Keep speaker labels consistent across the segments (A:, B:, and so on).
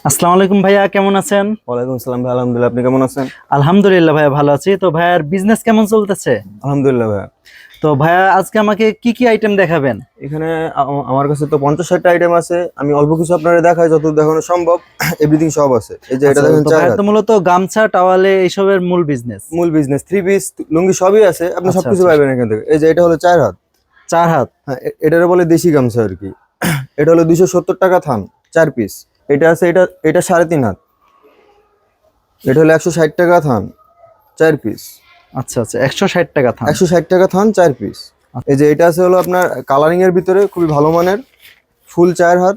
A: আসসালামু আলাইকুম ভাইয়া, কেমন আছেন?
B: ওয়ালাইকুম আসসালাম ভাই, আলহামদুলিল্লাহ। আপনি কেমন আছেন?
A: আলহামদুলিল্লাহ ভাইয়া, ভালো আছি। তো ভাইয়ার বিজনেস কেমন চলতেছে?
B: আলহামদুলিল্লাহ ভাই।
A: তো ভাইয়া আজকে আমাকে কি কি আইটেম দেখাবেন?
B: এখানে আমার কাছে তো 50-60টা আইটেম আছে। আমি অল্প কিছু আপনাদের দেখাই, যতদূর দেখানো সম্ভব। এভরিথিং সব আছে। এই যে এটা
A: আচ্ছা,
B: দেখেন,
A: তো ভাইয়ার তো মূলত গামছা টাওয়ালে এইসবের মূল বিজনেস।
B: মূল বিজনেস। 3 পিস লুঙ্গি সবই আছে, আপনি
A: আচ্ছা
B: সবকিছু
A: আচ্ছা,
B: পাবেন এখান থেকে। এই যে এটা হলো 4 হাত।
A: 4 হাত।
B: হ্যাঁ, এটারে বলে দেশি গামছা আর কি। এটা হলো 270 টাকা থান, 4 পিস। এটা আছে, এটা 3.5 হাত। এটা হলো 160 টাকা থান, 4 পিস।
A: আচ্ছা আচ্ছা, 160 টাকা থান।
B: 160 টাকা থান, 4 পিস। এই যে এটা আছে হলো আপনার কালারিং এর ভিতরে খুবই ভালো মানের, ফুল 4 হাত।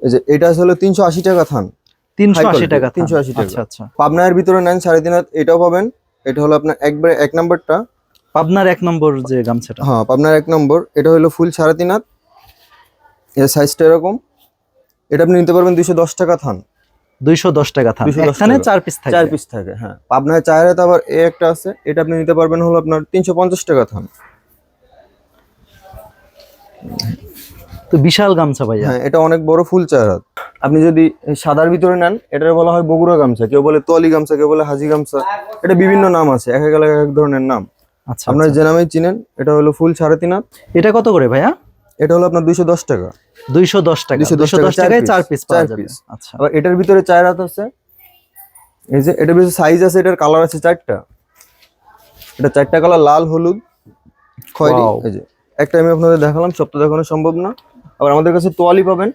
B: এই যে এটা আছে হলো 380 টাকা থান,
A: 380 টাকা থান।
B: 380 টাকা।
A: আচ্ছা আচ্ছা,
B: পাবনার ভিতরে নেন 3.5 হাত, এটাও পাবেন। এটা হলো আপনার একবারে 1 নাম্বারটা।
A: পাবনার 1 নম্বর যে গামছাটা।
B: হ্যাঁ, পাবনার 1 নম্বর। এটা হলো ফুল 3.5 হাত। এর সাইজটা এরকম। এটা আপনি নিতে পারবেন 210 টাকা থান।
A: 210 টাকা থান।
B: 210
A: এখানে
B: টাকা।
A: 4 পিস থাকে।
B: 4 পিস থাকে, হ্যাঁ। পাবনার 4 হাত আবার একটা আছে, এটা আপনি নিতে পারবেন হলো আপনার 350 টাকা থান।
A: তো বিশাল গামছা ভাইয়া।
B: হ্যাঁ, এটা অনেক বড়, ফুল 4 হাত। আপনি যদি সাদার ভিতরে নেন, এটার বলা হয় বগুড়া গামছা, কেউ বলে তোয়ালি গামছা, কেউ বলে হাজি গামছা। এটা বিভিন্ন নাম আছে, এক এক এলাকায় এক ধরনের নাম।
A: আচ্ছা
B: আপনার
A: আচ্ছা,
B: যে নামেই চিনেন। এটা হলো ফুল 3.5 হাত।
A: এটা কত করে ভাইয়া?
B: এটা হলো আপনার 210 টাকা।
A: 210 টাকা।
B: 210
A: 210 টাকায় 4 পিস পাওয়া
B: 4
A: যাবে।
B: পিস।
A: আচ্ছা
B: আবার এটার ভিতরে 4 হাত আছে। এই যে এটার ভিতরে সাইজ আছে, এটার কালার আছে 4টা। এটা 4টা কালার, লাল, হলুদ, খয়েরি।
A: Wow.
B: এই যে একটা আমি আপনাদের দেখালাম, সব তো দেখানো সম্ভব না। আবার আমাদের কাছে তোয়ালি পাবেন,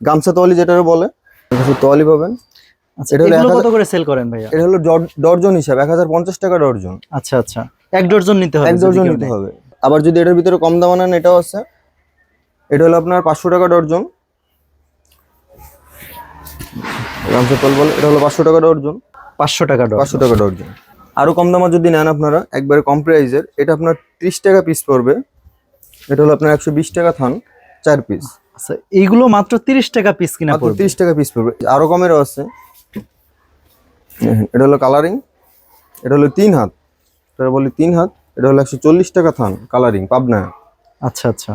B: গামছা তোয়ালি যেটা বলে, আমাদের কাছে তোয়ালি পাবেন।
A: আচ্ছা,
B: এটা হলো
A: এগুলো কত করে সেল করেন ভাইয়া?
B: এটা হলো ডর্জন হিসাব, 1050 টাকা ডর্জন।
A: আচ্ছা আচ্ছা, 1 ডজন নিতে হবে
B: 1
A: যদি
B: ডর্জন
A: কেউ
B: নিতে
A: নেয়।
B: হবে। আবার যদি এটার ভিতরে কম দাম নেন, এটাও আছে। এটা হলো আপনার 500 টাকা ডর্জন। গামছা তোয়াল বলে, এটা হলো 500 টাকা ডর্জন।
A: 500 টাকা ডজন।
B: 500 টাকা ডর্জন। আরো কম দামে যদি নেন আপনারা, একবারে কম প্রাইজের, এটা আপনার 30 টাকা পিস পড়বে। এটা হলো আপনার 120 টাকা থান, 4 পিস।
A: আচ্ছা, এইগুলো মাত্র 30 টাকা পিস কিনা
B: মাত্র
A: পড়বে?
B: 30 টাকা পিস পড়বে। আরো কমেরও আছে। এটা হলো কালারিং। এটা হলো 3 হাত। এটা বলি 3 হাত। এটা হলো 140 টাকা থান, কালারিং, পাবনা।
A: আচ্ছা আচ্ছা,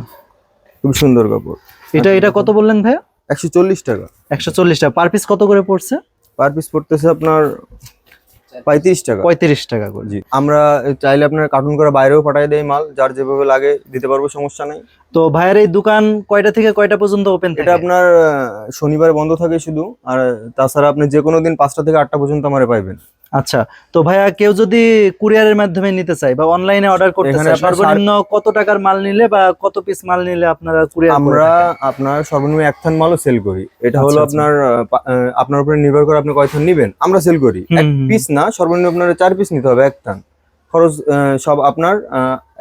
B: খুব সুন্দর কাপড়।
A: এটা এটা কত বললেন ভাইয়া?
B: 140 টাকা।
A: 140 টাকা। পার পিস কত করে পড়ছে?
B: পার পিস পড়তেছে আপনার 35 টাকা।
A: 35 টাকা করে।
B: জি, আমরা চাইলে আপনার কার্টুন করে বাইরেও পাঠিয়ে দেই মাল, যার যেভাবে লাগে দিতে পারবো, সমস্যা নেই।
A: তো ভাইয়ার এই দোকান কয়টা থেকে কয়টা পর্যন্ত ওপেন
B: এটা
A: থাকে?
B: আপনার শনিবার বন্ধ থাকে শুধু, আর তাছাড়া আপনি যে কোনো দিন 5টা থেকে 8টা পর্যন্ত আমারে পাইবেন।
A: আচ্ছা, তো ভাইয়া কেউ যদি কুরিয়ারের মাধ্যমে নিতে চায় বা অনলাইনে অর্ডার করতে
B: এখানে
A: চায়,
B: আপনার
A: সর্বনিম্ন কত টাকার মাল নিলে বা কত পিস মাল নিলে আপনারা কুরিয়ার করে
B: আমরা
A: থাকেন?
B: আপনার সর্বনিম্ন 1 থান মালও সেল করি। এটা হলো
A: আচ্ছা, আচ্ছা।
B: আপনার আপনার উপরে নির্ভর করে আপনি কয় থান নিবেন। আমরা সেল করি
A: হুম,
B: 1
A: হুম।
B: পিস না, সর্বনিম্ন আপনার 4 পিস নিতে হবে 1 থান। খরচ সব আপনার।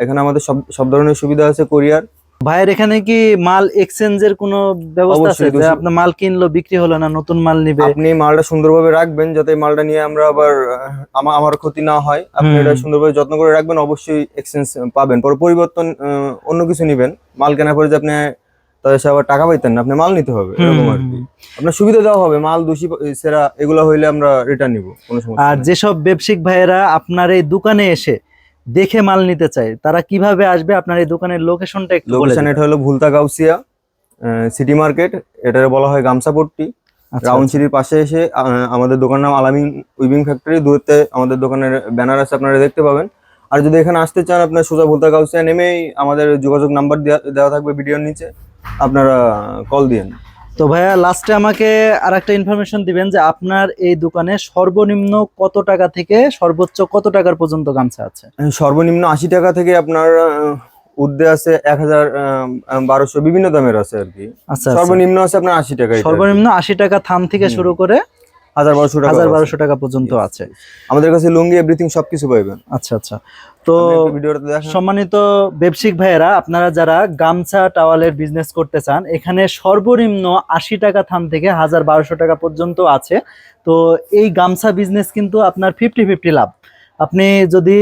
B: এখানে আমাদের সব সব ধরনের সুবিধা আছে, কোরিয়ার।
A: ভাইয়ের এখানে কি মাল এক্সচেঞ্জের কোনো ব্যবস্থা আছে,
B: অবশ্যই
A: যে আপনার মাল কিনলো বিক্রি হলো না, নতুন মাল নিবে?
B: আপনি মালটা সুন্দরভাবে রাখবেন, যাতে মালটা নিয়ে আমরা আবার আমার ক্ষতি না হয়। আপনি
A: হুম।
B: এটা সুন্দরভাবে যত্ন করে রাখবেন, অবশ্যই এক্সচেঞ্জ পাবেন। পরে পরিবর্তন অন্য কিছু নিবেন। মাল কেনার পরে যে আপনি তাদের সে আবার টাকা পাইতেন না, আপনি মাল নিতে হবে, এরকম আর কি। আপনার সুবিধা দেওয়া হবে, মাল দোষী সেরা এগুলো হইলে আমরা রিটার্ন নিব, কোনো সমস্যা
A: আর
B: নেই।
A: যেসব ব্যবসায়িক ভাইয়েরা আপনার এই দোকানে এসে দেখে মাল নিতে চায়, তারা কিভাবে আসবে? আপনার এই দোকানের লোকেশনটা একটু বলে
B: লোকেশন
A: দিবেন।
B: এটা হলো ভুলতা গাউসিয়া সিটি মার্কেট। এটা বলা হয় গামসাপট্টি।
A: আচ্ছা
B: রাউন্ড
A: আচ্ছা।
B: সিটির পাশে এসে আমাদের দোকানের নাম আলামিন উইভিং ফ্যাক্টরি। দূরত্বে আমাদের দোকানের ব্যানার আছে, আপনারা দেখতে পাবেন। আর যদি এখানে আসতে চান, আপনার সোজা ভুলতা গাউসিয়া নেমেই আমাদের যোগাযোগ নাম্বার দেওয়া থাকবে ভিডিওর নিচে, আপনারা কল দিন।
A: তো ভাইয়া লাস্টে আমাকে আরেকটা ইনফরমেশন দিবেন যে আপনার এই দোকানে সর্বনিম্ন কত টাকা থেকে সর্বোচ্চ কত টাকার পর্যন্ত গামছা আছে?
B: সর্বনিম্ন 80 টাকা থেকে আপনার ঊর্ধ্বে আছে 1000, 1200, বিভিন্ন দামের আছে আর কি।
A: আচ্ছা আচ্ছা,
B: সর্বনিম্ন আছে আপনার 80 টাকা।
A: সর্বনিম্ন 80 টাকা থান থেকে শুরু করে
B: 1000, 1200 টাকা
A: 1000-1200 টাকা পর্যন্ত আছে।
B: আমাদের কাছে লুঙ্গি এভরিথিং সবকিছু পাইবেন।
A: আচ্ছা আচ্ছা। তো
B: ভিডিওটা দেখেন।
A: সম্মানিত ব্যবসায়িক ভাইয়েরা, আপনারা যারা গামছা টাওয়ালের বিজনেস করতে চান, এখানে সর্বনিম্ন 80 টাকা থান থেকে 1000-1200 টাকা পর্যন্ত আছে। তো এই গামছা বিজনেস কিন্তু আপনার 50-50 লাভ। আপনি যদি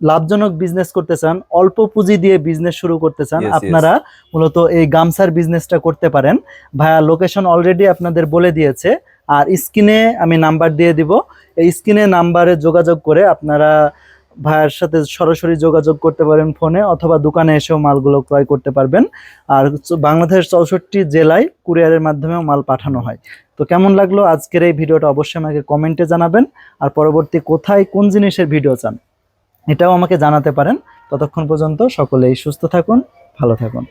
A: লাভজনক বিজনেস করতে চান, অল্প পুঁজি দিয়ে বিজনেস শুরু করতে চান,
B: Yes, yes.
A: আপনারা মূলত এই গামছার বিজনেসটা করতে পারেন। ভাইয়া লোকেশন অলরেডি আপনাদের বলে দিয়েছে, আর স্ক্রিনে আমি নাম্বার দিয়ে দিব। এই স্ক্রিনে নাম্বারে যোগাযোগ করে আপনারা ভাইয়ের সাথে সরাসরি যোগাযোগ করতে পারেন ফোনে, অথবা দোকানে এসেও মালগুলো ক্রয় করতে পারবেন। আর বাংলাদেশের 64 জেলায় কুরিয়ারের মাধ্যমেও মাল পাঠানো হয়। তো কেমন লাগলো আজকের এই ভিডিওটা অবশ্যই আমাকে কমেন্টে জানাবেন। আর পরবর্তী কোথায় কোন জিনিসের ভিডিও চান এটাও আমাকে জানাতে পারেন। ততক্ষণ পর্যন্ত সকলেই সুস্থ থাকুন, ভালো থাকুন।